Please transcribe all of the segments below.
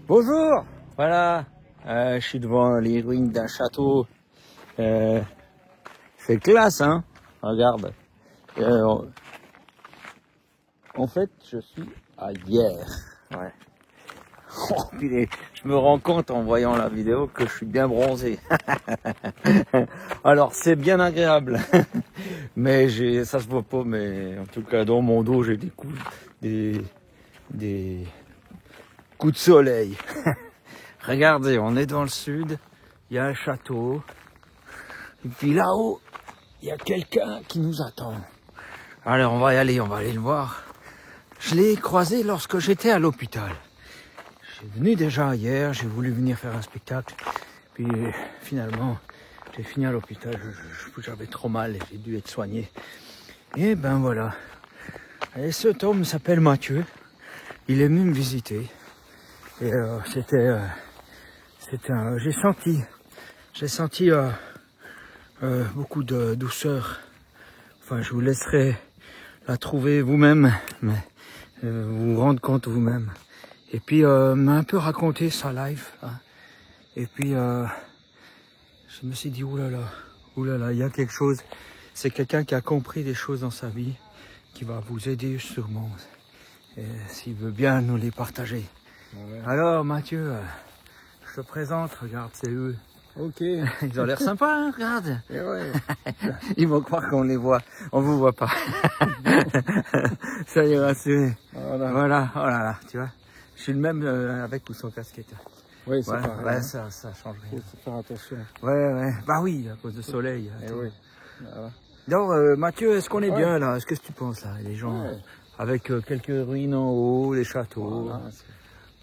Bonjour. Voilà, je suis devant les ruines d'un château. C'est classe, hein. Regarde. En fait, je suis à Hyères. Ouais. Oh, putain, je me rends compte en voyant la vidéo que je suis bien bronzé. Alors, c'est bien agréable. Mais ça se voit pas, mais en tout cas, dans mon dos, j'ai des coups de soleil. Regardez, on est dans le sud, il y a un château, et puis là-haut, il y a quelqu'un qui nous attend. Alors on va y aller, on va aller le voir. Je l'ai croisé lorsque j'étais à l'hôpital. J'ai venu déjà hier, j'ai voulu venir faire un spectacle, puis finalement, j'ai fini à l'hôpital, j'avais trop mal et j'ai dû être soigné. Et ben voilà. Et cet homme s'appelle Mathieu, il est venu me visiter. Et j'ai senti beaucoup de douceur. Enfin, je vous laisserai la trouver vous-même, mais vous vous rendre compte vous-même. Et puis, m'a un peu raconté sa life. Hein. Et puis, je me suis dit, oulala, il y a quelque chose. C'est quelqu'un qui a compris des choses dans sa vie, qui va vous aider sûrement. Et s'il veut bien nous les partager. Ouais. Alors Mathieu, je te présente, regarde, c'est eux. Ok. Ils ont l'air sympas, hein, regarde. Et ouais. Ils vont croire qu'on les voit, on vous voit pas. Ça y est, rassuré. Voilà, oh là là, tu vois. Je suis le même avec ou sans casquette. Oui, c'est pareil. Ouais, ça change rien. Faut faire attention. Ouais, bah oui, à cause du soleil. Et oui. Voilà. Donc Mathieu, est-ce qu'on est bien là? Qu'est-ce que tu penses là? Les gens avec quelques ruines en haut, les châteaux. Voilà,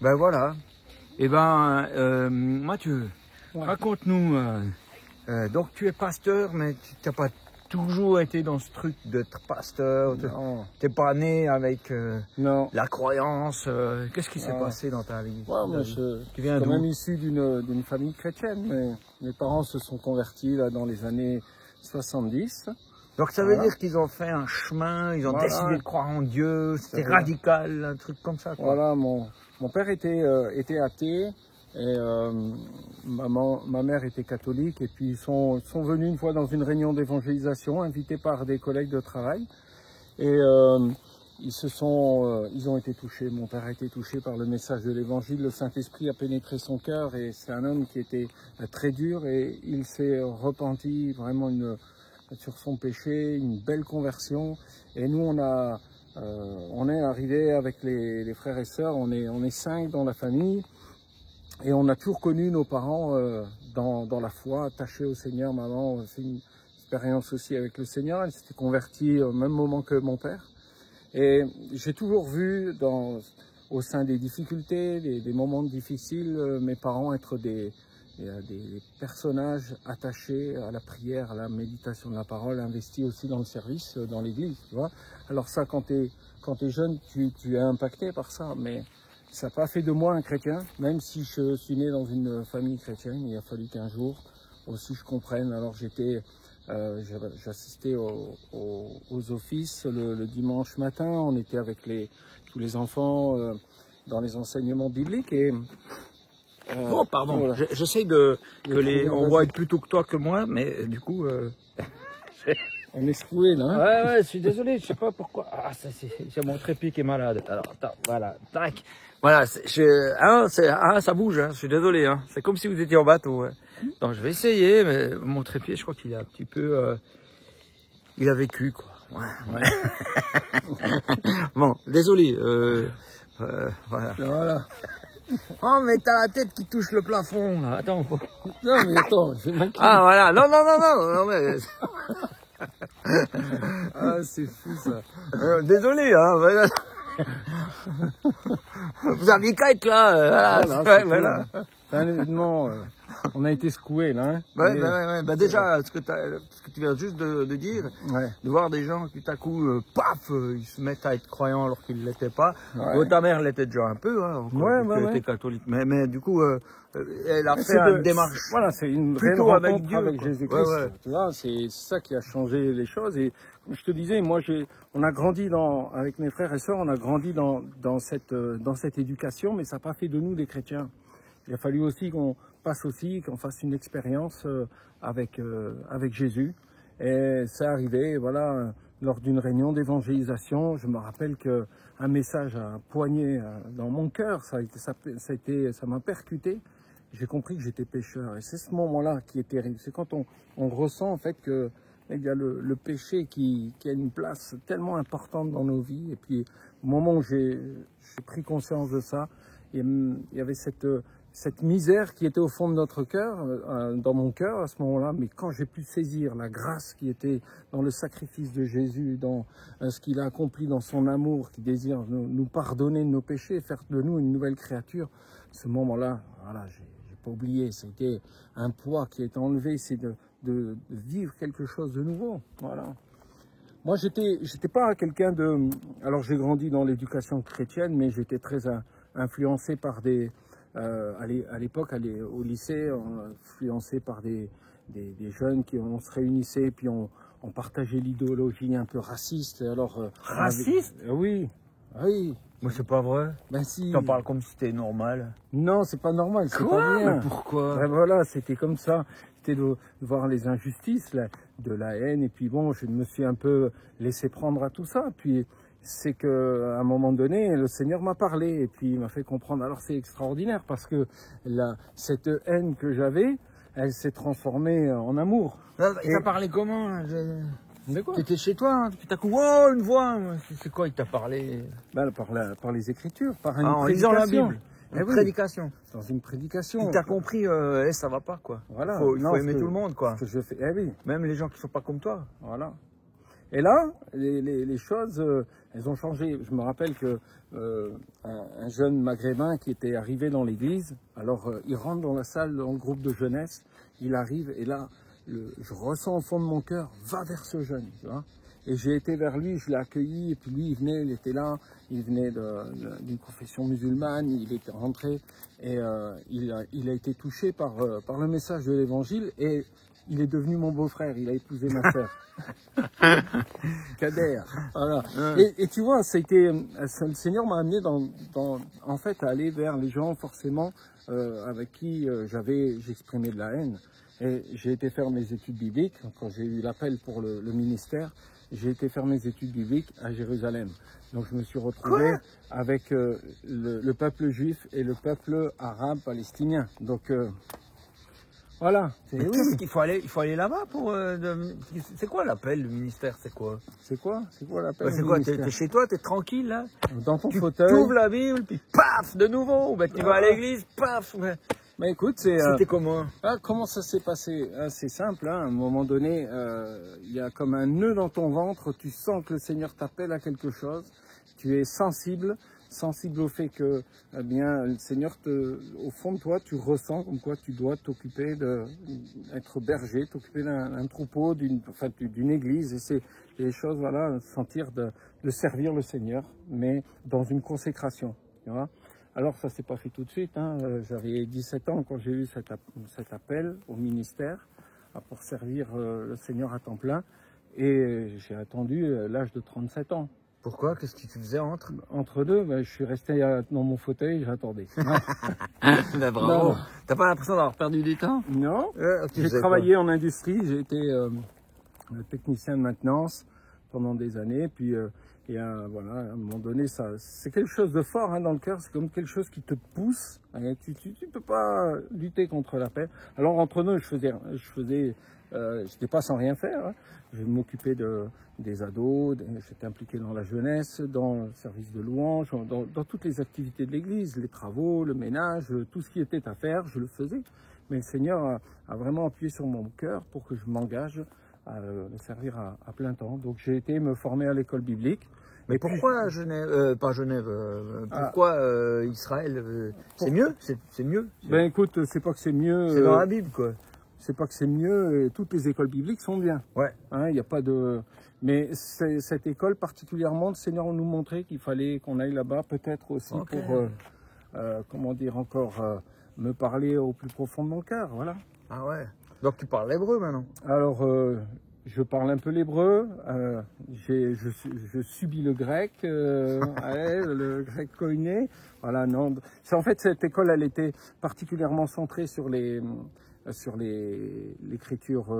ben voilà. Eh ben, Mathieu, raconte-nous. Donc tu es pasteur, mais tu n'as pas toujours été dans ce truc d'être pasteur. Tu n'es pas né avec la croyance. Qu'est-ce qui s'est passé dans ta vie? Moi, je suis quand même issu d'une famille chrétienne. Mais mes parents se sont convertis là, dans les années 70. Donc ça veut dire qu'ils ont fait un chemin, ils ont décidé de croire en Dieu, c'était radical, un truc comme ça, quoi. Voilà, mon père était athée et ma mère était catholique, et puis ils sont venus une fois dans une réunion d'évangélisation, invités par des collègues de travail, et ils ont été touchés. Mon père a été touché par le message de l'évangile, le Saint-Esprit a pénétré son cœur, et c'est un homme qui était très dur, et il s'est repenti vraiment sur son péché, une belle conversion. Et nous, on est arrivé avec les frères et sœurs, on est 5 dans la famille, et on a toujours connu nos parents dans la foi, attachés au Seigneur. Maman a fait une expérience aussi avec le Seigneur, elle s'était convertie au même moment que mon père. Et j'ai toujours vu au sein des difficultés, des moments difficiles, mes parents être des personnages attachés à la prière, à la méditation de la parole, investis aussi dans le service, dans l'église, tu vois. Alors ça, quand t'es jeune, tu es impacté par ça, mais ça n'a pas fait de moi un chrétien, même si je suis né dans une famille chrétienne. Il a fallu qu'un jour aussi je comprenne. Alors j'assistais aux offices le dimanche matin, on était avec tous les enfants dans les enseignements bibliques, et oh pardon, voilà. J'essaie on voit plus tôt que toi que moi, mais du coup... On est secoué là. Hein, ouais, je suis désolé, je sais pas pourquoi. Ah, c'est mon trépied qui est malade. Alors, attends, voilà, tac. Voilà, ça bouge, hein, je suis désolé. Hein. C'est comme si vous étiez en bateau. Hein. Donc je vais essayer, mais mon trépied, je crois qu'il est un petit peu... il a vécu, quoi. Ouais. Bon, désolé. Voilà. Oh, mais t'as la tête qui touche le plafond, là. Attends. Non, mais attends, je vais m'inquiéter. Ah, voilà. Non, mais... Ah, c'est fou, ça. Désolé, hein. Vous aviez qu'à être là. Voilà. C'est un événement, on a été secoués là. Hein. Ouais. Déjà, ce que tu viens juste de dire, de voir des gens qui tout à coup, paf, ils se mettent à être croyants alors qu'ils ne l'étaient pas. Ta mère l'était déjà un peu, hein, elle était catholique. Mais du coup, elle a fait une démarche. Voilà, c'est une vraie rencontre avec Jésus-Christ. Tu vois, c'est ça qui a changé les choses. Et je te disais, moi, on a grandi avec mes frères et sœurs, on a grandi dans cette éducation, mais ça n'a pas fait de nous des chrétiens. Il a fallu aussi qu'on fasse une expérience avec Jésus. Et ça arrivait, voilà, lors d'une réunion d'évangélisation. Je me rappelle qu'un message a poigné dans mon cœur. Ça m'a percuté. J'ai compris que j'étais pécheur. Et c'est ce moment-là qui est terrible. C'est quand on ressent en fait que il y a le péché qui a une place tellement importante dans nos vies. Et puis, au moment où j'ai pris conscience de ça, il y avait cette misère qui était au fond de notre cœur, dans mon cœur à ce moment-là, mais quand j'ai pu saisir la grâce qui était dans le sacrifice de Jésus, dans ce qu'il a accompli dans son amour, qui désire nous pardonner de nos péchés, faire de nous une nouvelle créature, ce moment-là, voilà, j'ai pas oublié, c'était un poids qui est enlevé, c'est de vivre quelque chose de nouveau, voilà. Moi, j'étais pas quelqu'un de... Alors, j'ai grandi dans l'éducation chrétienne, mais j'étais très influencé par à l'époque, au lycée, influencé par des jeunes on se réunissait, puis on partageait l'idéologie un peu raciste. Alors, raciste? Oui. Mais c'est pas vrai. Ben si. T'en parles comme si c'était normal. Non, c'est pas normal, c'est Quoi? pas bien. Mais pourquoi? Ben voilà, c'était comme ça. C'était de voir les injustices, de la haine, et puis bon, je me suis un peu laissé prendre à tout ça. Puis c'est qu'à un moment donné, le Seigneur m'a parlé, et puis il m'a fait comprendre. Alors c'est extraordinaire, parce que cette haine que j'avais, elle s'est transformée en amour. Il t'a parlé comment? De quoi? T'étais chez toi, puis t'as coup, oh, une voix. C'est quoi, il t'a parlé? Ben, par les Écritures, par une en prédication. lisant la Bible. Une prédication. Dans une prédication. Il t'a compris, ça va pas, quoi. Voilà. Il faut aimer tout le monde, quoi. Ce que je fais, oui. Même les gens qui sont pas comme toi. Voilà. Et là, les choses, elles ont changé. Je me rappelle que un jeune maghrébin qui était arrivé dans l'église, alors il rentre dans la salle, dans le groupe de jeunesse, il arrive, et là, je ressens au fond de mon cœur, va vers ce jeune, tu vois. Et j'ai été vers lui, je l'ai accueilli, et puis lui, il était là, il venait d'une confession musulmane, il était rentré, et il a été touché par le message de l'évangile, et il est devenu mon beau-frère, il a épousé ma sœur. Kader, voilà. Et tu vois, le Seigneur m'a amené en fait, à aller vers les gens, forcément, avec qui j'exprimais de la haine. Et j'ai été faire mes études bibliques, quand j'ai eu l'appel pour le ministère, j'ai été faire mes études bibliques à Jérusalem. Donc je me suis retrouvé avec le peuple juif et le peuple arabe palestinien. Donc voilà. Qu'est-ce qu'il faut aller? Il faut aller là-bas pour... C'est quoi l'appel, le ministère? C'est quoi? C'est quoi l'appel? C'est quoi? T'es chez toi, t'es tranquille là? Dans ton fauteuil. Tu ouvres la Bible, puis paf, de nouveau. Ben, tu vas à l'église, paf. Mais écoute, c'était comment? Comment ça s'est passé? C'est simple, hein. À un moment donné, il y a comme un nœud dans ton ventre, tu sens que le Seigneur t'appelle à quelque chose, tu es sensible au fait que, eh bien, le Seigneur au fond de toi, tu ressens comme quoi tu dois t'occuper être berger, t'occuper d'un troupeau, d'une église, et c'est des choses, voilà, sentir de servir le Seigneur, mais dans une consécration, tu vois. Alors ça s'est pas fait tout de suite, hein. J'avais 17 ans quand j'ai eu cet appel au ministère pour servir le Seigneur à temps plein, et j'ai attendu l'âge de 37 ans. Pourquoi? Qu'est-ce que tu faisais Entre deux, je suis resté dans mon fauteuil, j'attendais. Ben, bravo. T'as pas l'impression d'avoir perdu du temps? Non. J'ai travaillé en industrie, j'ai été technicien de maintenance pendant des années, puis voilà, à un moment donné, c'est quelque chose de fort, hein, dans le cœur, c'est comme quelque chose qui te pousse, hein, tu peux pas lutter contre la paix. Alors entre nous, j'étais pas sans rien faire, hein. Je m'occupais des ados, j'étais impliqué dans la jeunesse, dans le service de louange, dans toutes les activités de l'église, les travaux, le ménage, tout ce qui était à faire, je le faisais. Mais le Seigneur a vraiment appuyé sur mon cœur pour que je m'engage à le servir à plein temps. Donc j'ai été me former à l'école biblique, Mais pourquoi Genève, pas Genève, pourquoi Israël c'est mieux, c'est mieux. Ben écoute, c'est pas que c'est mieux. C'est dans la Bible, quoi. C'est pas que c'est mieux. Toutes les écoles bibliques sont bien. Ouais. Hein, y a pas de. Mais cette école particulièrement, le Seigneur nous montrait qu'il fallait qu'on aille là-bas, peut-être aussi pour, comment dire encore, me parler au plus profond de mon cœur, voilà. Ah ouais. Donc tu parles l'hébreu maintenant. Alors, je parle un peu l'hébreu, je subis le grec, ouais, le grec koiné. Voilà, non. En fait, cette école, elle était particulièrement centrée sur l'écriture,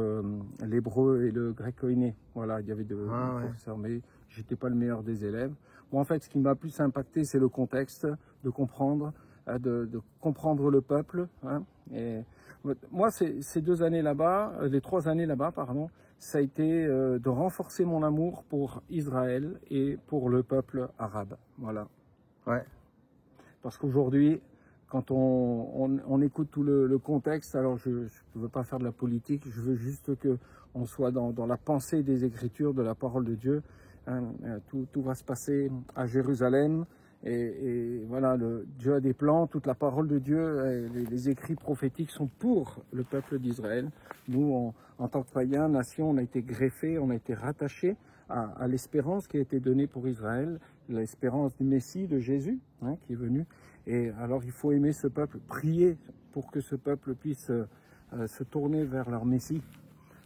l'hébreu et le grec koiné. Voilà, il y avait deux professeurs, mais j'étais pas le meilleur des élèves. Moi, en fait, ce qui m'a plus impacté, c'est le contexte, de comprendre, de comprendre le peuple. Hein, et moi, ces 2 années là-bas, les 3 années là-bas, pardon, ça a été de renforcer mon amour pour Israël et pour le peuple arabe. Voilà. Ouais. Parce qu'aujourd'hui, quand on écoute tout le contexte, alors je ne veux pas faire de la politique, je veux juste qu'on soit dans la pensée des Écritures, de la parole de Dieu. Hein, tout va se passer à Jérusalem. Et voilà, Dieu a des plans, toute la parole de Dieu, les écrits prophétiques sont pour le peuple d'Israël. Nous, en tant que païens, nation, on a été greffés, on a été rattachés à l'espérance qui a été donnée pour Israël, l'espérance du Messie, de Jésus, hein, qui est venu. Et alors, il faut aimer ce peuple, prier pour que ce peuple puisse se tourner vers leur Messie.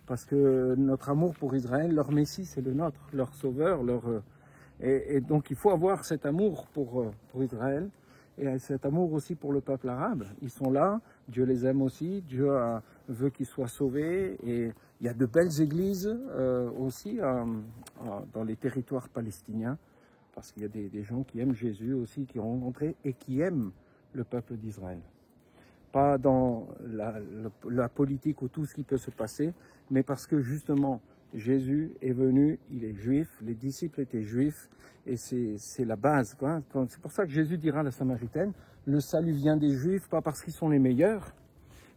Parce que notre amour pour Israël, leur Messie, c'est le nôtre, leur sauveur, Et donc il faut avoir cet amour pour Israël et cet amour aussi pour le peuple arabe. Ils sont là, Dieu les aime aussi, Dieu veut qu'ils soient sauvés. Et il y a de belles églises aussi dans les territoires palestiniens, parce qu'il y a des gens qui aiment Jésus aussi, qui ont rencontré et qui aiment le peuple d'Israël. Pas dans la politique ou tout ce qui peut se passer, mais parce que justement, Jésus est venu, il est juif, les disciples étaient juifs, et c'est la base. C'est pour ça que Jésus dira à la Samaritaine, le salut vient des Juifs, pas parce qu'ils sont les meilleurs,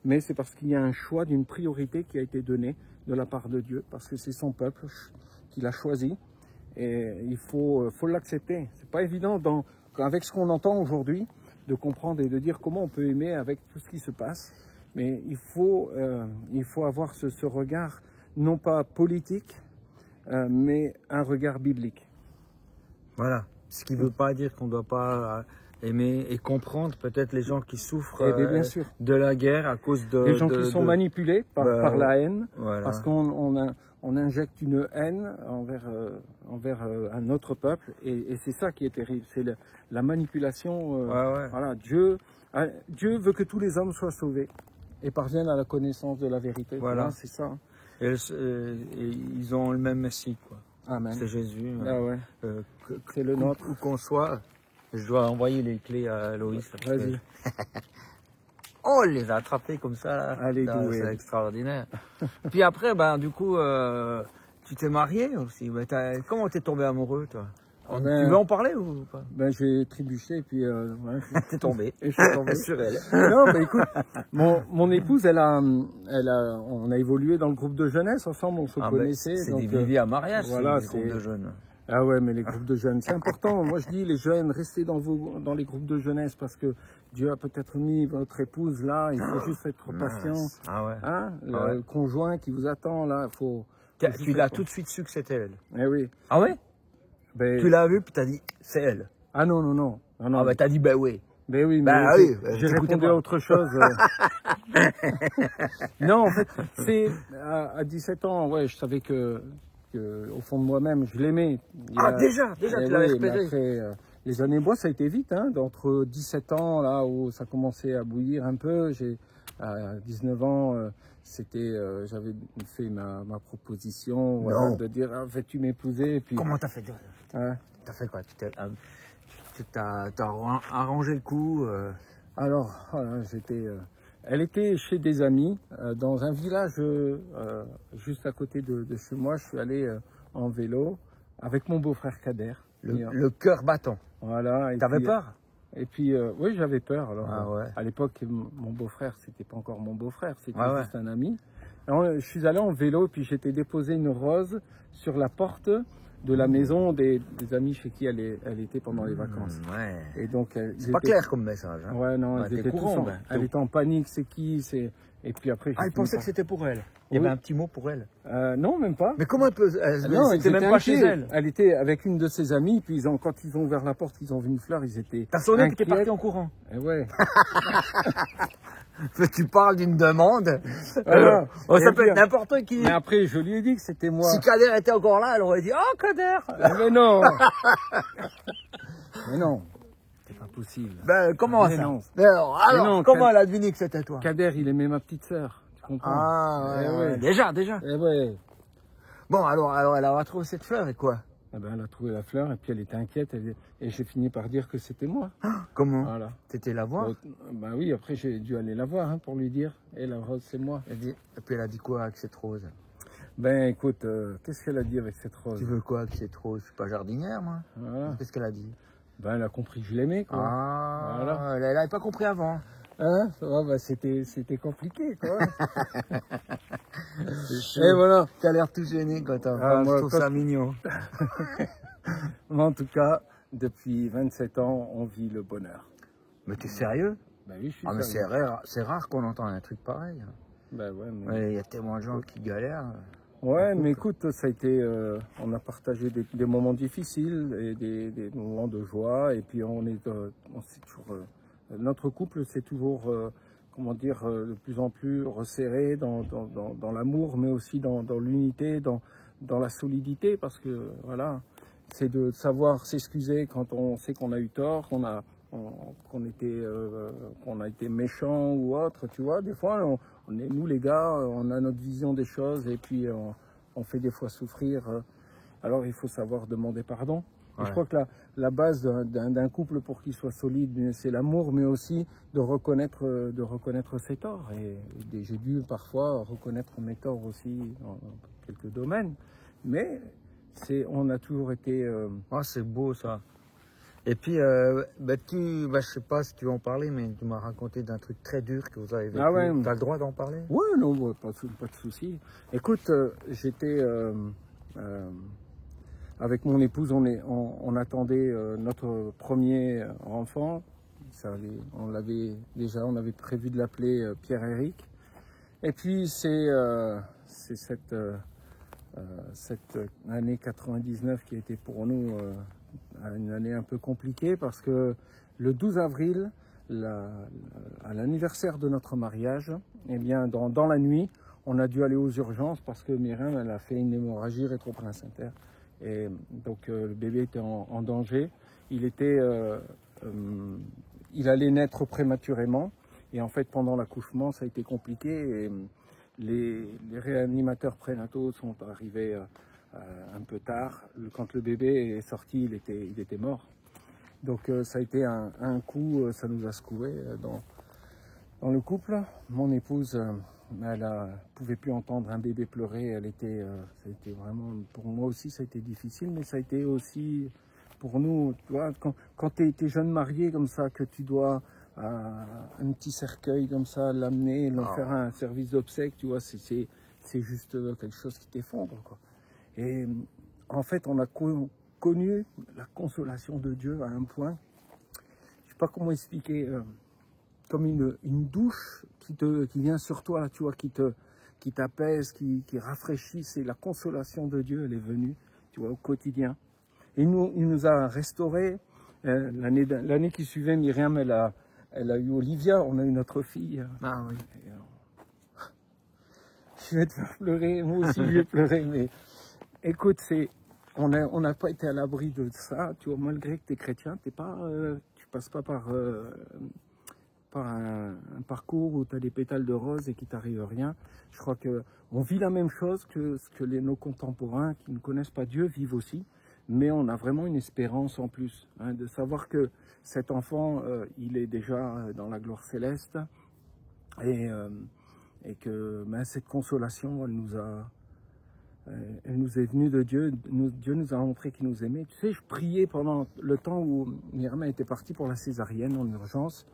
mais c'est parce qu'il y a un choix d'une priorité qui a été donnée de la part de Dieu, parce que c'est son peuple qu'il a choisi, et il faut l'accepter. C'est pas évident avec ce qu'on entend aujourd'hui, de comprendre et de dire comment on peut aimer avec tout ce qui se passe, mais il faut avoir ce regard non pas politique, mais un regard biblique. Voilà. Ce qui ne veut pas dire qu'on ne doit pas aimer et comprendre peut-être les gens qui souffrent bien sûr. de la guerre à cause de... Les gens qui sont manipulés par la haine, voilà. Parce qu'on injecte une haine envers un autre peuple, et c'est ça qui est terrible, c'est la manipulation. Voilà, Dieu veut que tous les hommes soient sauvés et parviennent à la connaissance de la vérité. Voilà, c'est ça. Et ils ont le même Messie, quoi. Amen. C'est Jésus. C'est le nôtre. Où qu'on soit, je dois envoyer les clés à Loïs. Vas-y. Oh, il les a attrapés comme ça. C'est extraordinaire. Puis après, du coup, tu t'es marié aussi. Comment t'es tombé amoureux, toi? Tu veux en parler ou pas? J'ai trébuché et puis t'es tombé. Et je suis tombé sur elle. Non, écoute, mon épouse, on a évolué dans le groupe de jeunesse ensemble, on se connaissait. C'est des viviers à mariage, voilà, les groupes de jeunes. Ah ouais, mais les groupes de jeunes, c'est important. Moi, je dis, les jeunes, restez dans les groupes de jeunesse, parce que Dieu a peut-être mis votre épouse là, il faut juste être patient. Ah ouais. Hein, le conjoint qui vous attend là, faut tu l'as tout de suite su que c'était elle. Eh oui. Ah ouais? Tu l'as vu, puis t'as dit, c'est elle. Ah non. Ah t'as dit, oui. Ben oui, mais j'ai répondu à autre chose. Non, en fait, c'est à 17 ans, ouais, je savais que au fond de moi-même, je l'aimais. Déjà, tu l'avais espéré. Après, les années bois, ça a été vite, hein, d'entre 17 ans, là où ça commençait à bouillir un peu, à 19 ans, j'avais fait ma proposition, voilà, de dire, veux-tu m'épouser? Puis, comment t'as fait? T'as fait quoi? Tu t'as arrangé le coup? Alors, voilà, elle était chez des amis, dans un village juste à côté de chez moi. Je suis allé en vélo avec mon beau-frère Kader. Le cœur battant. Voilà. T'avais peur? Et puis, oui, j'avais peur. Alors, ouais. À l'époque, mon beau-frère, c'était pas encore mon beau-frère, c'était juste un ami. Alors, je suis allé en vélo, puis j'étais déposé une rose sur la porte de la maison des amis chez qui elle était pendant les vacances. Ouais. Et donc, C'est pas clair comme message. Hein. Ouais, non, Ouais, ils étaient courant, tous en, ben. elle était en panique, c'est qui, et puis après. Ah, il pensait que c'était pour elle. Il y Oui. avait un petit mot pour elle. Non, même pas. Mais comment elle peut. Non, c'était ils même étaient pas chez inquiets. elle. Elle était avec une de ses amies, puis quand ils ont ouvert la porte, ils ont vu une fleur, ils étaient. T'as sonné que t'es inquiets. parti en courant. Et ouais. Tu parles d'une demande. Voilà. Ça Et peut puis, être n'importe qui. Mais après, je lui ai dit que c'était moi. Si Kader était encore là, elle aurait dit oh Kader. Mais non. Mais non. C'est pas possible. Ben comment Mais ça non. Alors, non, comment elle a deviné que c'était toi? Kader, il aimait ma petite sœur. Tu comprends? Ah ouais, Eh ouais. déjà. Eh ouais. Bon alors elle a retrouvé cette fleur et quoi? Eh ben, elle a trouvé la fleur et puis elle était inquiète et j'ai fini par dire que c'était moi. Comment? Voilà. T'étais la voir? Bah oui, après j'ai dû aller la voir pour lui dire. Et la rose, c'est moi. Et puis elle a dit quoi avec cette rose? Ben écoute, qu'est-ce qu'elle a dit avec cette rose? Tu veux quoi avec cette rose? Je suis pas jardinière moi. Voilà. Qu'est-ce qu'elle a dit? Ben elle a compris que je l'aimais quoi. Ah, Voilà. elle avait pas compris avant. Hein? Ouais, bah, c'était compliqué quoi. Et voilà. Tu as l'air tout gêné quand t'en Ah, parles, moi, je trouve ça mignon. Mais en tout cas, depuis 27 ans, on vit le bonheur. Mais t'es sérieux? Ben oui, je suis Ah mais sérieux. c'est rare qu'on entende un truc pareil. Ben ouais, mais... Ouais, il y a tellement de gens qui galèrent. Ouais, mais écoute, ça a été, on a partagé des moments difficiles et des moments de joie, et puis on s'est toujours, notre couple s'est toujours, comment dire, de plus en plus resserré dans l'amour, mais aussi dans l'unité, dans la solidité, parce que voilà, c'est de savoir s'excuser quand on sait qu'on a eu tort, qu'on a été méchant ou autre, tu vois. Des fois, nous les gars, on a notre vision des choses et puis on fait des fois souffrir. Alors il faut savoir demander pardon. Ouais. Et je crois que la base d'un couple pour qu'il soit solide, c'est l'amour, mais aussi de reconnaître ses torts. Et j'ai dû parfois reconnaître mes torts aussi dans quelques domaines, mais on a toujours été. C'est beau ça. Et puis, je sais pas si tu veux en parler, mais tu m'as raconté d'un truc très dur que vous avez vécu. Ah ouais. Tu as le droit d'en parler? Ouais, non, pas de souci. Écoute, j'étais avec mon épouse, on attendait notre premier enfant. On avait prévu de l'appeler Pierre-Éric. Et puis c'est cette année 99 qui a été pour nous une année un peu compliquée parce que le 12 avril, à l'anniversaire de notre mariage, eh bien, dans la nuit, on a dû aller aux urgences parce que Myriam, elle a fait une hémorragie rétro-placentaire. Et donc, le bébé était en danger. Il allait naître prématurément. Et en fait, pendant l'accouchement, ça a été compliqué. Et les réanimateurs prénataux sont arrivés un peu tard. Quand le bébé est sorti, il était mort. Donc ça a été un coup, ça nous a secoué dans le couple. Mon épouse, elle pouvait plus entendre un bébé pleurer. Ça a été vraiment, pour moi aussi, ça a été difficile, mais ça a été aussi pour nous, tu vois, quand tu es jeune marié comme ça, que tu dois un petit cercueil comme ça, l'amener, faire un service d'obsèques, tu vois, c'est juste quelque chose qui t'effondre, quoi. Et en fait, on a connu la consolation de Dieu à un point, je sais pas comment expliquer, comme une douche qui vient sur toi, tu vois, qui t'apaise, qui rafraîchit. C'est la consolation de Dieu, elle est venue, tu vois, au quotidien. Et il nous a restaurés. L'année qui suivait, Myriam, elle a eu Olivia, on a eu notre fille. Ah oui. Je vais te faire pleurer, moi aussi je vais pleurer, mais écoute, on n'a pas été à l'abri de ça, tu vois, malgré que tu es chrétien, tu passes pas par un parcours où tu as des pétales de rose et qu'il t'arrive rien. Je crois qu'on vit la même chose que ce que nos contemporains qui ne connaissent pas Dieu vivent aussi, mais on a vraiment une espérance en plus, hein, de savoir que cet enfant, il est déjà dans la gloire céleste et que cette consolation, elle nous est venue de Dieu. Dieu nous a montré qu'il nous aimait. Tu sais, je priais pendant le temps où Myriam était partie pour la césarienne en urgence.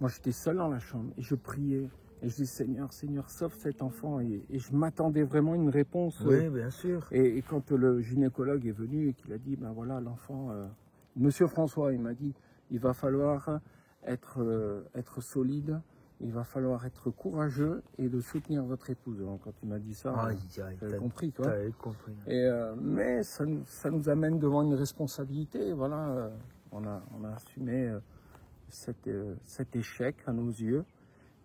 Moi, j'étais seul dans la chambre et je priais. Et je dis, Seigneur, Seigneur, sauve cet enfant. Et je m'attendais vraiment à une réponse. Oui, bien sûr. Et quand le gynécologue est venu et qu'il a dit, ben voilà, l'enfant, Monsieur François, il m'a dit, il va falloir être solide, il va falloir être courageux et de soutenir votre épouse. Donc, quand il m'a dit ça, j'avais compris, toi. T'avais compris. Et, mais ça nous amène devant une responsabilité. Voilà, on a assumé cet échec à nos yeux,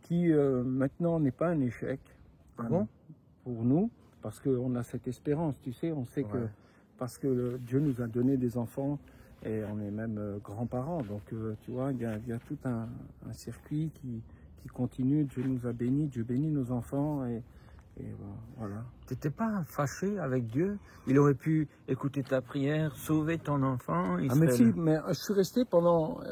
qui maintenant n'est pas un échec pour nous, parce qu'on a cette espérance, tu sais, on sait que parce que Dieu nous a donné des enfants et on est même grands-parents, donc tu vois, il y a tout un circuit qui continue. Dieu nous a bénis, Dieu bénit nos enfants et voilà. T'étais pas fâché avec Dieu? Il aurait pu écouter ta prière, sauver ton enfant. Mais si, mais je suis resté pendant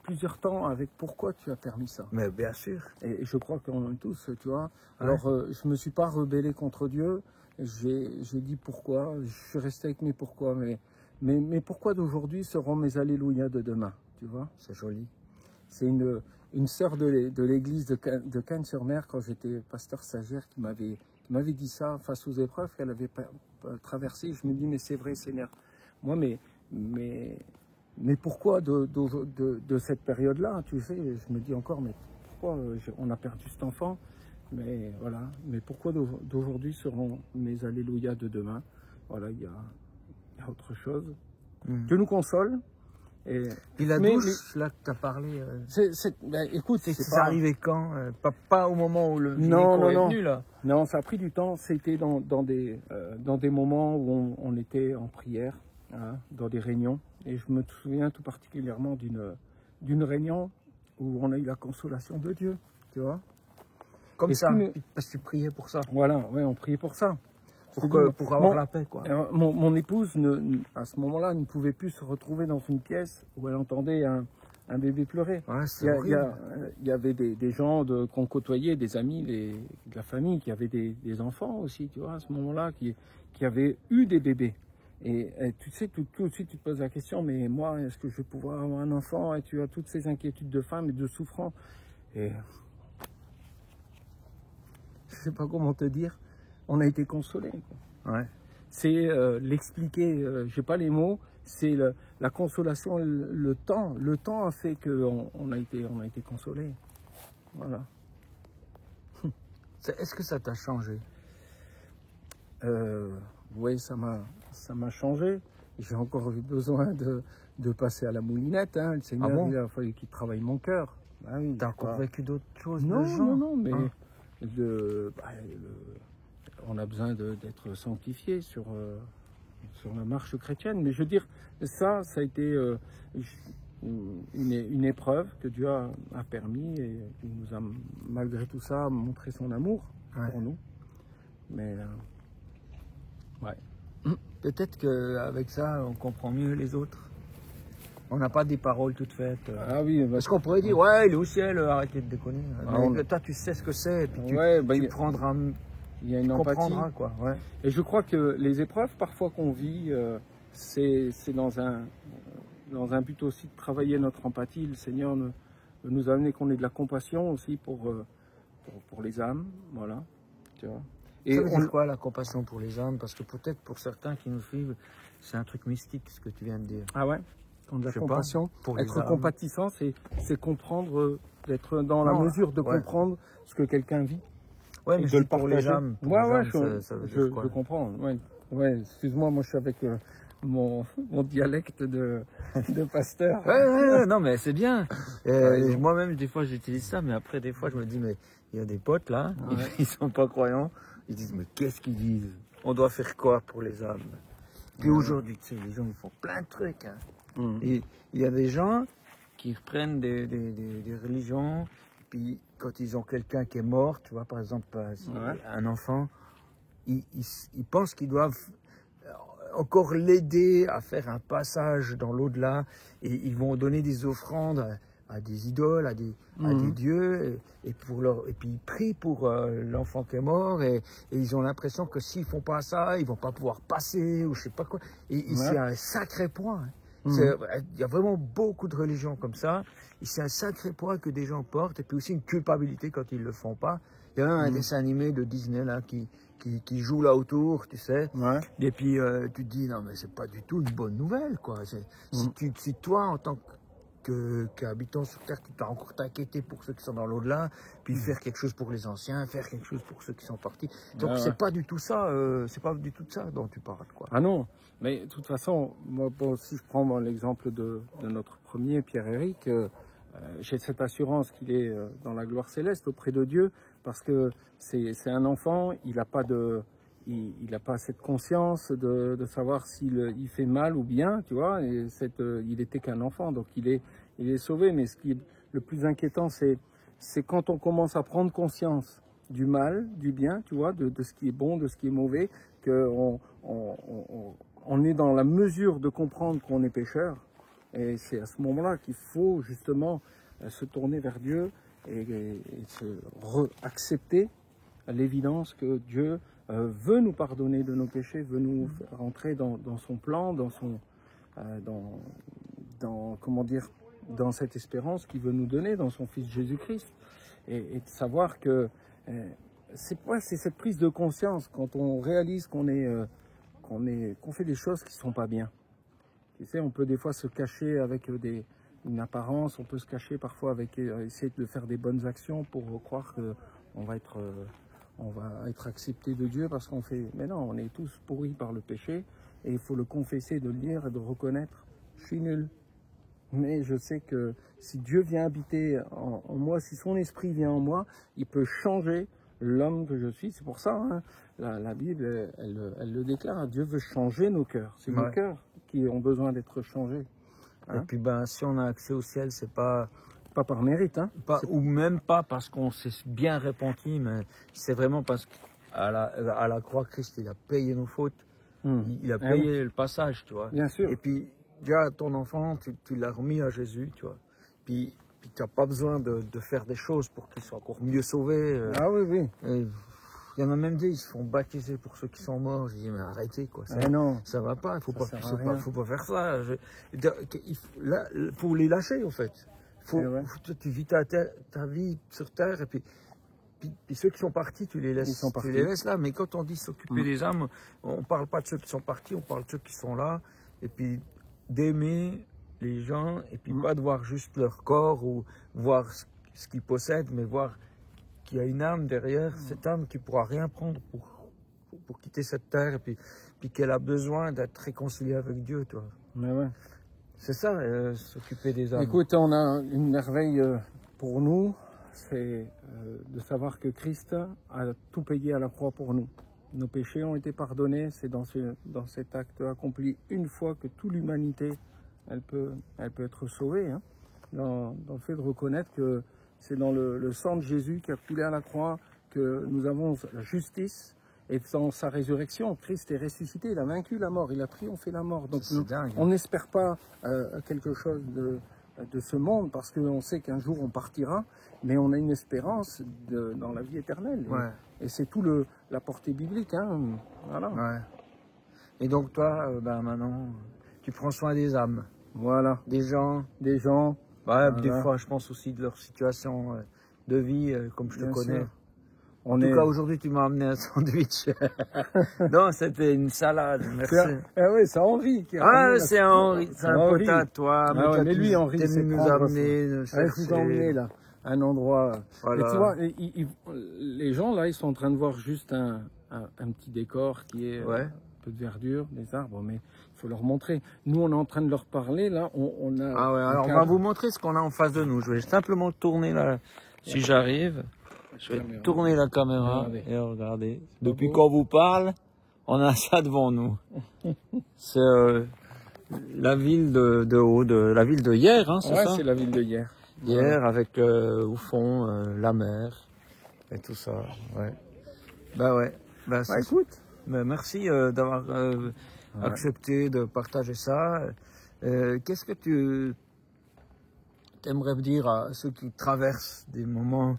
plusieurs temps avec pourquoi tu as permis ça. Mais bien sûr. Et je crois qu'on est tous, tu vois. Alors, je me suis pas rebellé contre Dieu. J'ai dit pourquoi. Je suis resté avec mes pourquoi. Mais pourquoi d'aujourd'hui seront mes alléluia de demain, tu vois. C'est joli. C'est une sœur de l'église de Cannes-sur-Mer, quand j'étais pasteur stagiaire, qui m'avait dit ça face aux épreuves qu'elle avait traversées. Je me dis, mais c'est vrai, Seigneur. Moi, mais pourquoi de cette période-là, tu sais, je me dis encore, mais pourquoi on a perdu cet enfant? Mais voilà, mais pourquoi d'aujourd'hui seront mes alléluia de demain? Voilà, il y a autre chose. Dieu nous console. Et puis la douche, là que tu as parlé, écoute, c'est arrivé quand? Pas au moment où le gynéco est venu, là? Non, ça a pris du temps. C'était dans des moments où on était en prière, hein, dans des réunions. Et je me souviens tout particulièrement d'une réunion où on a eu la consolation de Dieu, tu vois. Comme ça, parce que tu priais pour ça. Voilà, ouais, on priait pour ça. Pour avoir la paix, quoi. Mon épouse, à ce moment-là, ne pouvait plus se retrouver dans une pièce où elle entendait un bébé pleurer. Ouais, il y avait des gens qu'on côtoyait, des amis, de la famille, qui avaient des enfants aussi, tu vois, à ce moment-là, qui avaient eu des bébés. Et tu sais, tout de suite, tu te poses la question, mais moi, est-ce que je vais pouvoir avoir un enfant? Et tu as toutes ces inquiétudes de femme et de souffrance. Et je sais pas comment te dire. On a été consolés. Ouais. C'est l'expliquer, j'ai pas les mots, c'est la consolation, le temps. Le temps a fait qu'on a été consolés. Voilà. Est-ce que ça t'a changé? Oui, ça m'a changé. J'ai encore eu besoin de passer à la moulinette. Hein. Le Seigneur, il a fallu qu'il travaille mon cœur. Ah oui, t'as encore vécu d'autres choses? Non, mais on a besoin d'être sanctifié sur la marche chrétienne. Mais je veux dire, ça a été une épreuve que Dieu a permis et il nous a, malgré tout ça, montré son amour pour nous. Mais, peut-être qu'avec ça, on comprend mieux les autres. On n'a pas des paroles toutes faites. Ah oui, parce qu'on pourrait dire, ouais, il est au ciel, arrêtez de déconner. Mais toi, tu sais ce que c'est, et puis tu prendras... Il y a une empathie, quoi. Ouais. Et je crois que les épreuves parfois qu'on vit, c'est dans un but aussi de travailler notre empathie. Le Seigneur nous a amené qu'on ait de la compassion aussi pour les âmes, voilà. Tu vois. Et ça veut dire quoi la compassion pour les âmes? Parce que peut-être pour certains qui nous suivent, c'est un truc mystique ce que tu viens de dire. Ah ouais. De la compassion, être compatissant, c'est comprendre, d'être dans la mesure de comprendre ce que quelqu'un vit. Ouais, mais c'est pour les âmes. Je comprends. Ouais, excuse-moi, moi je suis avec mon dialecte de pasteur. Ouais, non, mais c'est bien. Moi-même, des fois, j'utilise ça, mais après, des fois, je me dis, mais il y a des potes là, ils sont pas croyants. Ils disent, mais qu'est-ce qu'ils disent? On doit faire quoi pour les âmes? Puis aujourd'hui, tu sais, les gens, ils font plein de trucs. Hein. Et il y a des gens qui reprennent des religions. Puis quand ils ont quelqu'un qui est mort, tu vois, par exemple, un enfant, ils pensent qu'ils doivent encore l'aider à faire un passage dans l'au-delà, et ils vont donner des offrandes à des idoles, à des dieux, et puis ils prient pour l'enfant qui est mort, et ils ont l'impression que s'ils font pas ça, ils vont pas pouvoir passer, ou je sais pas quoi. Et c'est un sacré point. Il y a vraiment beaucoup de religions comme ça. Et c'est un sacré poids que des gens portent. Et puis aussi une culpabilité quand ils ne le font pas. Il y a même un dessin animé de Disney là, qui joue là autour, tu sais. Ouais. Et puis tu te dis, non mais c'est pas du tout une bonne nouvelle, quoi. Si toi, en tant qu'habitant sur Terre, tu dois encore t'inquiéter pour ceux qui sont dans l'au-delà, puis faire quelque chose pour les anciens, faire quelque chose pour ceux qui sont partis. Donc c'est pas du tout ça, c'est pas du tout de ça dont tu parles, quoi. Ah non, mais de toute façon, moi, bon, si je prends l'exemple de notre premier, Pierre-Éric, j'ai cette assurance qu'il est dans la gloire céleste auprès de Dieu, parce que c'est un enfant, il n'a pas il a pas cette conscience de savoir il fait mal ou bien, tu vois, et il était qu'un enfant, donc il est sauvé. Mais ce qui est le plus inquiétant, c'est quand on commence à prendre conscience du mal, du bien, tu vois, de ce qui est bon, de ce qui est mauvais, qu'on on est dans la mesure de comprendre qu'on est pécheur. Et c'est à ce moment-là qu'il faut justement se tourner vers Dieu et se accepter l'évidence que Dieu veut nous pardonner de nos péchés, veut nous rentrer dans son plan, comment dire, dans cette espérance qu'il veut nous donner dans son Fils Jésus-Christ. Et de savoir que c'est cette prise de conscience quand on réalise qu'on fait des choses qui sont pas bien. Tu sais, on peut des fois se cacher avec une apparence, on peut se cacher parfois avec essayer de faire des bonnes actions pour croire que on va être accepté de Dieu parce qu'on fait. Mais non, on est tous pourris par le péché et il faut le confesser, de le dire et de reconnaître. Je suis nul. Mais je sais que si Dieu vient habiter en moi, si son esprit vient en moi, il peut changer l'homme que je suis. C'est pour ça, hein, la Bible, elle le déclare. Dieu veut changer nos cœurs. C'est nos cœurs qui ont besoin d'être changés. Hein. Et puis, si on a accès au ciel, c'est pas par mérite, hein. Ou même pas parce qu'on s'est bien repenti, mais c'est vraiment parce qu'à la croix, Christ, il a payé nos fautes. Il a payé le passage, tu vois. Bien sûr. Et puis, déjà, ton enfant, tu l'as remis à Jésus, tu vois. Puis tu n'as pas besoin de faire des choses pour qu'il soit encore mieux sauvé. Ah oui, oui. Il y en a même des, ils se font baptiser pour ceux qui sont morts. Je dis, mais arrêtez, quoi. Ça va pas, il faut pas faire ça. Il faut les lâcher, en fait. Tu vis ta vie sur Terre, et puis ceux qui sont partis, tu les laisses là. Mais quand on dit s'occuper des âmes, on ne parle pas de ceux qui sont partis, on parle de ceux qui sont là. Et puis d'aimer les gens, et puis pas de voir juste leur corps ou voir ce qu'ils possèdent, mais voir qu'il y a une âme derrière, cette âme qui ne pourra rien prendre pour quitter cette terre, et puis qu'elle a besoin d'être réconciliée avec Dieu, toi. Mais ouais. C'est ça, s'occuper des âmes. Écoute, on a une merveille pour nous, c'est de savoir que Christ a tout payé à la croix pour nous. Nos péchés ont été pardonnés, c'est dans cet acte accompli une fois que toute l'humanité, elle peut être sauvée. Hein, dans le fait de reconnaître que c'est dans le sang de Jésus qui a coulé à la croix que nous avons la justice. Et dans sa résurrection, Christ est ressuscité, il a vaincu la mort, il a triomphé la mort. Donc on n'espère pas quelque chose de ce monde parce qu'on sait qu'un jour on partira, mais on a une espérance dans la vie éternelle. Ouais. Et c'est tout la portée biblique. Hein, voilà. Ouais. Et donc toi, maintenant, tu prends soin des âmes. Voilà. Des gens. Ouais, voilà. Des fois, je pense aussi de leur situation de vie, comme je te connais. En tout cas, aujourd'hui, tu m'as amené un sandwich. Non, c'était une salade, merci. Oui, c'est Henri qui a c'est Henri, c'est un pote à toi. Mais lui, Henri, c'est nous amener. Je vous emmener là, un endroit. Voilà. Et tu vois, les gens là, ils sont en train de voir juste un petit décor qui est un peu de verdure, des arbres, mais il faut leur montrer. Nous, on est en train de leur parler là. On a. Ah ouais, alors on va vous montrer ce qu'on a en face de nous. Je vais simplement tourner là, si j'arrive. Je vais tourner la caméra et regarder. Depuis qu'on vous parle, on a ça devant nous. C'est la ville la ville de Hyères, hein, c'est ça? C'est la ville de Hyères. Hyères avec au fond la mer et tout ça. Ouais. Écoute. Merci d'avoir accepté de partager ça. Qu'est-ce que tu aimerais dire à ceux qui traversent des moments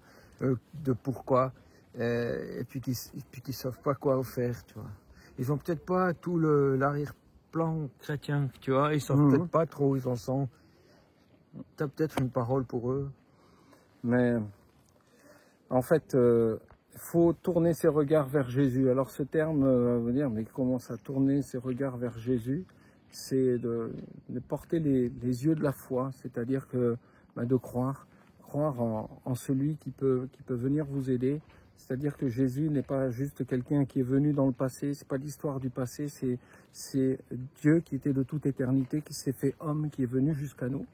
de pourquoi, et puis qui savent pas quoi faire, tu vois. Ils ont peut-être pas tout plan chrétien, tu vois. Ils savent peut-être pas trop où ils en sont. T'as peut-être une parole pour eux. Mais en fait, il faut tourner ses regards vers Jésus. Alors ce terme veut dire, mais comment ça, tourner ses regards vers Jésus? C'est de porter les yeux de la foi, c'est-à-dire que de croire en celui qui peut venir vous aider. C'est-à-dire que Jésus n'est pas juste quelqu'un qui est venu dans le passé, c'est pas l'histoire du passé, c'est Dieu qui était de toute éternité, qui s'est fait homme, qui est venu jusqu'à nous.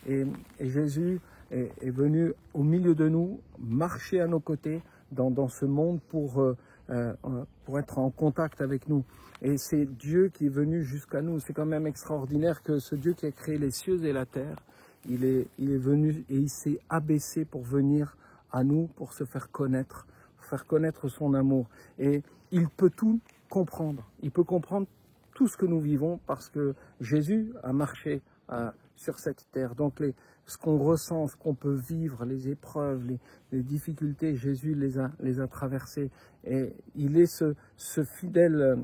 Et Jésus est venu au milieu de nous, marcher à nos côtés dans ce monde pour être en contact avec nous. Et c'est Dieu qui est venu jusqu'à nous. C'est quand même extraordinaire que ce Dieu qui a créé les cieux et la terre, il est venu et il s'est abaissé pour venir à nous, pour se faire connaître son amour. Et il peut tout comprendre. Il peut comprendre tout ce que nous vivons parce que Jésus a marché sur cette terre. Donc ce qu'on ressent, ce qu'on peut vivre, les épreuves, les difficultés, Jésus les a traversées. Et il est ce fidèle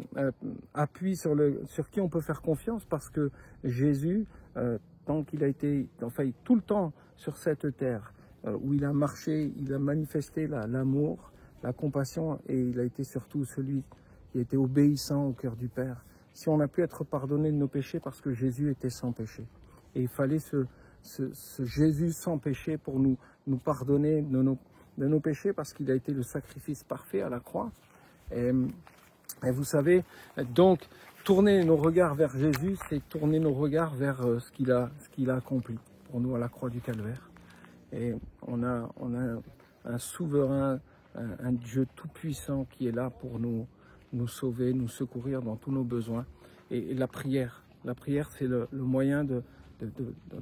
appui sur qui on peut faire confiance parce que Jésus, tant qu'il a été, enfin tout le temps sur cette terre, où il a marché, il a manifesté l'amour, la compassion, et il a été surtout celui qui était obéissant au cœur du Père. Si on a pu être pardonné de nos péchés parce que Jésus était sans péché. Et il fallait ce Jésus sans péché pour nous pardonner de nos péchés parce qu'il a été le sacrifice parfait à la croix. Et vous savez, donc, tourner nos regards vers Jésus, c'est tourner nos regards vers ce qu'il a accompli pour nous à la croix du Calvaire. Et on a un souverain, un Dieu tout-puissant qui est là pour nous sauver, nous secourir dans tous nos besoins. Et la prière, c'est le moyen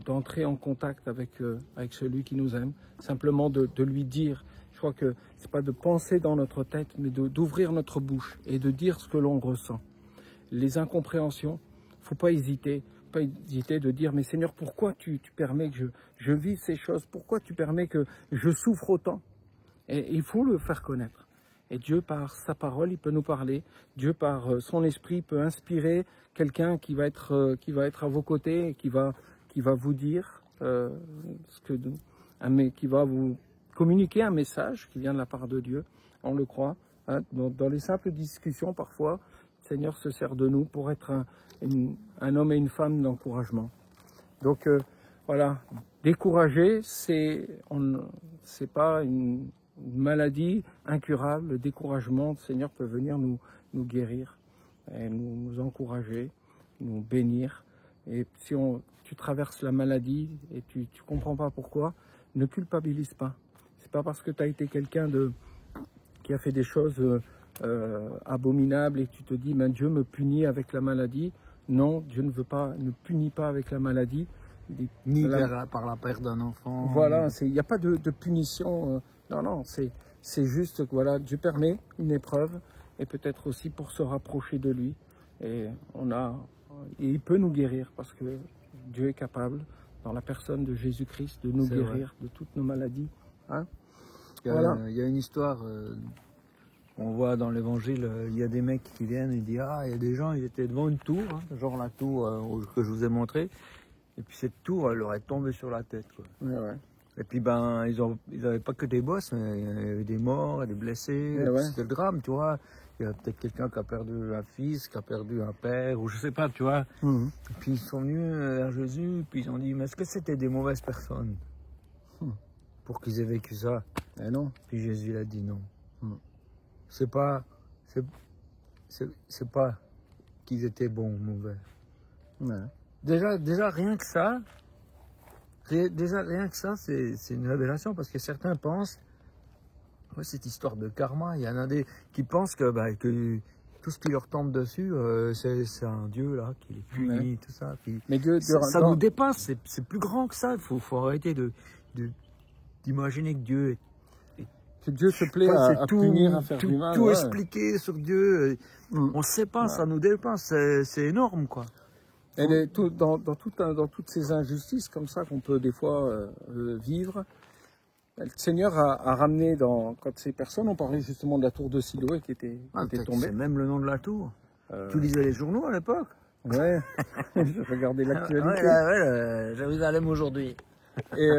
d'entrer en contact avec celui qui nous aime, simplement de lui dire. Je crois que c'est pas de penser dans notre tête, mais d'ouvrir notre bouche et de dire ce que l'on ressent. Les incompréhensions, faut pas hésiter de dire, mais Seigneur, pourquoi tu permets que je vive ces choses? Pourquoi tu permets que je souffre autant? Et il faut le faire connaître. Et Dieu, par sa parole, il peut nous parler. Dieu, par son esprit, peut inspirer quelqu'un qui va être à vos côtés et qui va vous dire qui va vous communiquer un message qui vient de la part de Dieu. On le croit. Hein, dans les simples discussions, parfois, le Seigneur se sert de nous pour être un homme et une femme d'encouragement. Donc voilà, décourager, c'est pas une maladie incurable. Le découragement, le Seigneur peut venir nous guérir, et nous encourager, nous bénir. Et si tu traverses la maladie et tu comprends pas pourquoi, ne culpabilise pas. C'est pas parce que tu as été quelqu'un qui a fait des choses abominables et que tu te dis Dieu me punit avec la maladie. Non, Dieu ne punit pas avec la maladie. Ni par la perte d'un enfant. Voilà, il n'y a pas de punition. Non, c'est juste que voilà, Dieu permet une épreuve et peut-être aussi pour se rapprocher de lui. Et il peut nous guérir parce que Dieu est capable, dans la personne de Jésus-Christ, de nous guérir de toutes nos maladies. Hein? Il y a une histoire, on voit dans l'évangile, il y a des mecs qui viennent et disent il y a des gens, ils étaient devant une tour, genre la tour que je vous ai montrée, et puis cette tour, elle leur est tombée sur la tête, quoi. Ouais. Et puis ils avaient pas que des bosses, mais il y avait des morts, des blessés, c'était le drame, tu vois. Il y a peut-être quelqu'un qui a perdu un fils, qui a perdu un père, ou je sais pas, tu vois. Et puis ils sont venus vers Jésus, puis ils ont dit, mais est-ce que c'était des mauvaises personnes pour qu'ils aient vécu ça? Et non. Puis Jésus a dit non. C'est pas qu'ils étaient bons ou mauvais. Ouais. Déjà rien que ça, c'est une révélation, parce que certains pensent, cette histoire de karma, il y en a des qui pensent que tout ce qui leur tombe dessus, c'est un Dieu là qui les punit, tout ça. Puis, mais Dieu, ça nous dépasse, c'est plus grand que ça. Il faut arrêter d'imaginer que Dieu se plaît à punir, à faire du mal. Tout expliquer sur Dieu, on ne sait pas, ça nous dépasse, c'est énorme, quoi. Et dans toutes ces injustices comme ça qu'on peut des fois vivre, le Seigneur a ramené, quand ces personnes ont parlé justement de la tour de Siloé qui était tombée. C'est même le nom de la tour. Tu lisais les journaux à l'époque? Ouais, je regardais l'actualité. Jérusalem aujourd'hui. Et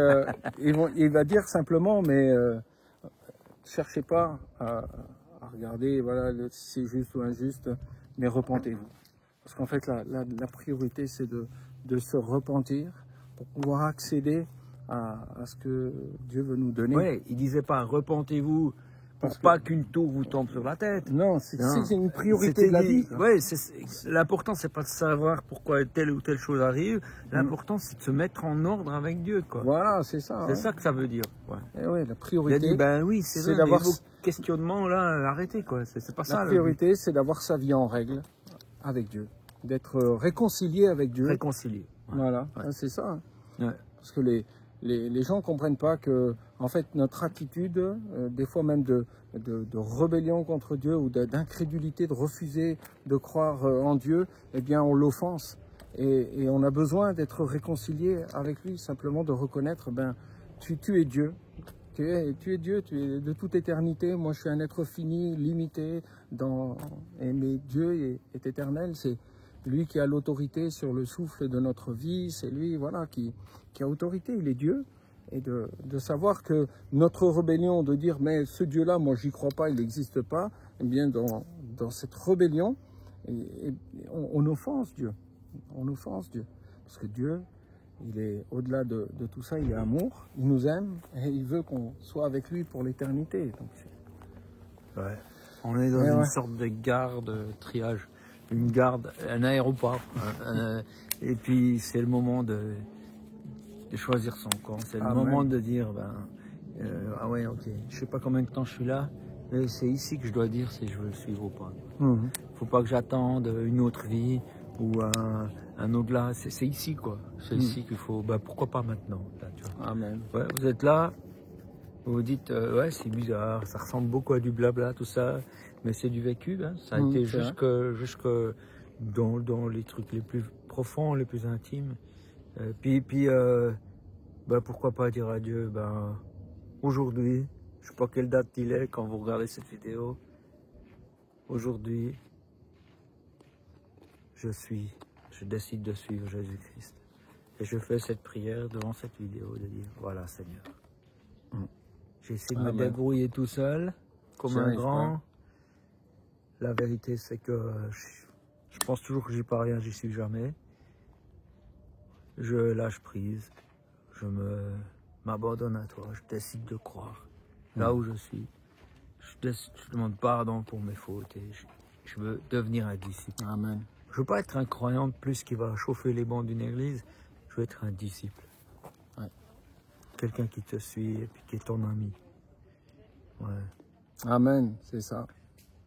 il va dire simplement, mais cherchez pas à regarder voilà, si c'est juste ou injuste, mais repentez-vous. Parce qu'en fait, la priorité, c'est de se repentir pour pouvoir accéder à ce que Dieu veut nous donner. Oui, il disait pas repentez-vous pour Parce que- pas qu'une tour vous tombe sur la tête. Non, Non. c'est une priorité de la vie. Oui, l'important c'est pas de savoir pourquoi telle ou telle chose arrive. L'important c'est de se mettre en ordre avec Dieu, quoi. Voilà, c'est ça. C'est hein. ça que ça veut dire. Ouais. Et ouais, la Il a priorité, dit ben oui, c'est c'est vrai, d'avoir- vos questionnements là, arrêtez quoi. C'est pas ça. la le priorité, c'est d'avoir sa vie en règle avec Dieu, d'être réconcilié avec but. Dieu. Réconcilier. Ouais. Voilà, Ouais. hein, c'est ça. hein. Ouais. Parce que les gens ne comprennent pas que, en fait, notre attitude, des fois même de rébellion contre Dieu ou d'incrédulité, de refuser de croire en Dieu, eh bien, on l'offense. Et on a besoin d'être réconcilié avec lui, simplement de reconnaître, ben, tu es Dieu. Tu es Dieu, tu es de toute éternité. Moi, je suis un être fini, limité, mais Dieu est éternel. C'est lui qui a l'autorité sur le souffle de notre vie. C'est lui, voilà, qui a autorité. Il est Dieu. Et de savoir que notre rébellion, de dire, mais ce Dieu-là, moi, j'y crois pas, il n'existe pas, eh bien, dans cette rébellion, on offense Dieu. On offense Dieu. Parce que Dieu, il est au-delà de tout ça, il est amour, il nous aime et il veut qu'on soit avec lui pour l'éternité. Donc, Ouais. On est dans une sorte de garde, triage, une garde, un aéroport. Et puis c'est le moment de choisir son camp. C'est le moment de dire, ah ouais, ok, je sais pas combien de temps je suis là, mais c'est ici que je dois dire si je veux le suivre ou pas. Faut pas que j'attende une autre vie ou un au-delà. C'est ici quoi. C'est ici qu'il faut. Pourquoi pas maintenant là, tu vois. Amen. Ouais, vous êtes là. Vous vous dites, ouais, c'est bizarre, ça ressemble beaucoup à du blabla, tout ça, mais c'est du vécu, hein. Ça a été jusque dans les trucs les plus profonds, les plus intimes. Puis pourquoi pas dire à Dieu, aujourd'hui, je sais pas quelle date il est quand vous regardez cette vidéo, aujourd'hui, je décide de suivre Jésus-Christ. Et je fais cette prière devant cette vidéo de dire, voilà Seigneur. J'ai essayé de me débrouiller tout seul, comme un grand. La vérité, c'est que je pense toujours que j'y parviens, j'y suis jamais. Je lâche prise, je m'abandonne à toi, je décide de croire là où je suis. Je demande pardon pour mes fautes et je veux devenir un disciple. Amen. Je veux pas être un croyant de plus qui va chauffer les bancs d'une église, je veux être un disciple. Quelqu'un qui te suit et puis qui est ton ami. Ouais. Amen, c'est ça.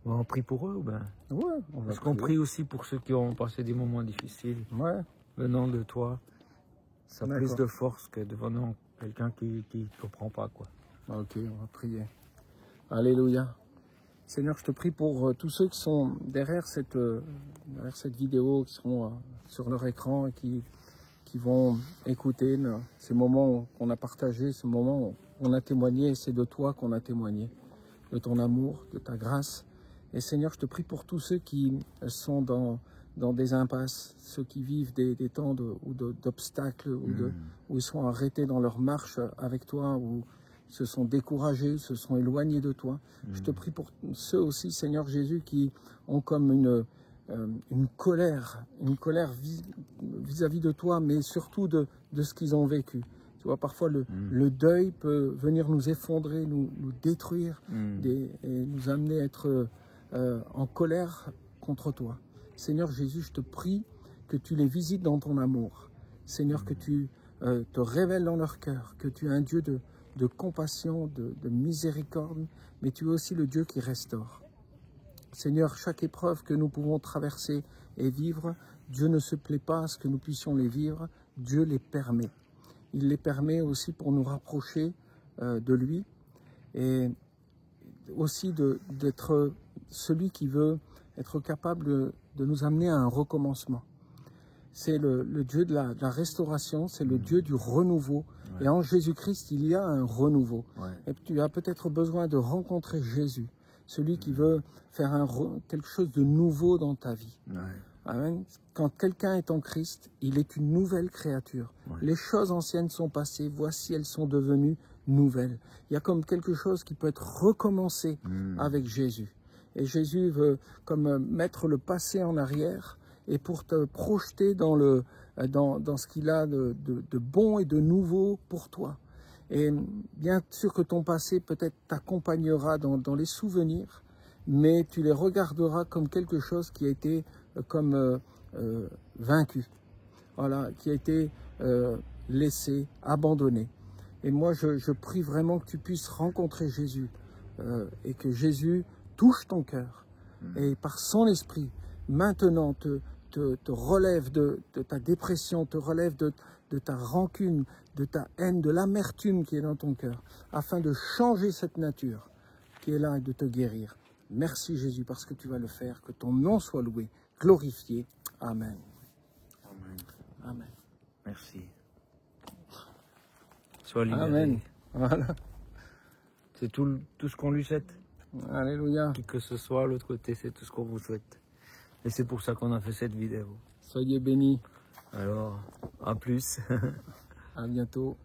On prie pour eux ou Ouais, on va Parce qu'on prie aussi pour ceux qui ont passé des moments difficiles. Ouais. Venant de toi, ça a plus de force que devenant quelqu'un qui ne comprend pas, quoi. Ok, on va prier. Alléluia. Seigneur, je te prie pour tous ceux qui sont derrière cette vidéo, qui seront sur leur écran et qui vont écouter ces moments qu'on a partagés, ces moments où on a témoigné, c'est de toi qu'on a témoigné, de ton amour, de ta grâce. Et Seigneur, je te prie pour tous ceux qui sont dans des impasses, ceux qui vivent des temps d'obstacles, où ils sont arrêtés dans leur marche avec toi, où ils se sont découragés, se sont éloignés de toi. Je te prie pour ceux aussi, Seigneur Jésus, qui ont comme une colère vis-à-vis de toi, mais surtout de ce qu'ils ont vécu. Tu vois, parfois le deuil peut venir nous effondrer, nous détruire et nous amener à être en colère contre toi. Seigneur Jésus, je te prie que tu les visites dans ton amour. Seigneur, que tu te révèles dans leur cœur, que tu es un Dieu de compassion, de miséricorde, mais tu es aussi le Dieu qui restaure. Seigneur, chaque épreuve que nous pouvons traverser et vivre, Dieu ne se plaît pas à ce que nous puissions les vivre, Dieu les permet. Il les permet aussi pour nous rapprocher de lui et aussi d'être celui qui veut être capable de nous amener à un recommencement. C'est le Dieu de la restauration, c'est le Dieu du renouveau. Et en Jésus-Christ, il y a un renouveau. Et tu as peut-être besoin de rencontrer Jésus, celui qui veut faire quelque chose de nouveau dans ta vie. Amen. Quand quelqu'un est en Christ, il est une nouvelle créature. Ouais. Les choses anciennes sont passées, voici elles sont devenues nouvelles. Il y a comme quelque chose qui peut être recommencé avec Jésus. Et Jésus veut comme mettre le passé en arrière et pour te projeter dans ce qu'il a de bon et de nouveau pour toi. Et bien sûr que ton passé peut-être t'accompagnera dans les souvenirs, mais tu les regarderas comme quelque chose qui a été comme vaincu, voilà, qui a été laissé, abandonné. Et moi, je prie vraiment que tu puisses rencontrer Jésus et que Jésus touche ton cœur et par son esprit, maintenant, te relève de ta dépression, te relève de ta rancune, de ta haine, de l'amertume qui est dans ton cœur, afin de changer cette nature qui est là et de te guérir. Merci Jésus parce que tu vas le faire, que ton nom soit loué, glorifié. Amen. Amen. Amen. Merci. Sois libéré. Amen. Voilà. C'est tout ce qu'on lui souhaite. Alléluia. Qui que ce soit, l'autre côté, c'est tout ce qu'on vous souhaite. Et c'est pour ça qu'on a fait cette vidéo. Soyez bénis. Alors, à plus. À bientôt.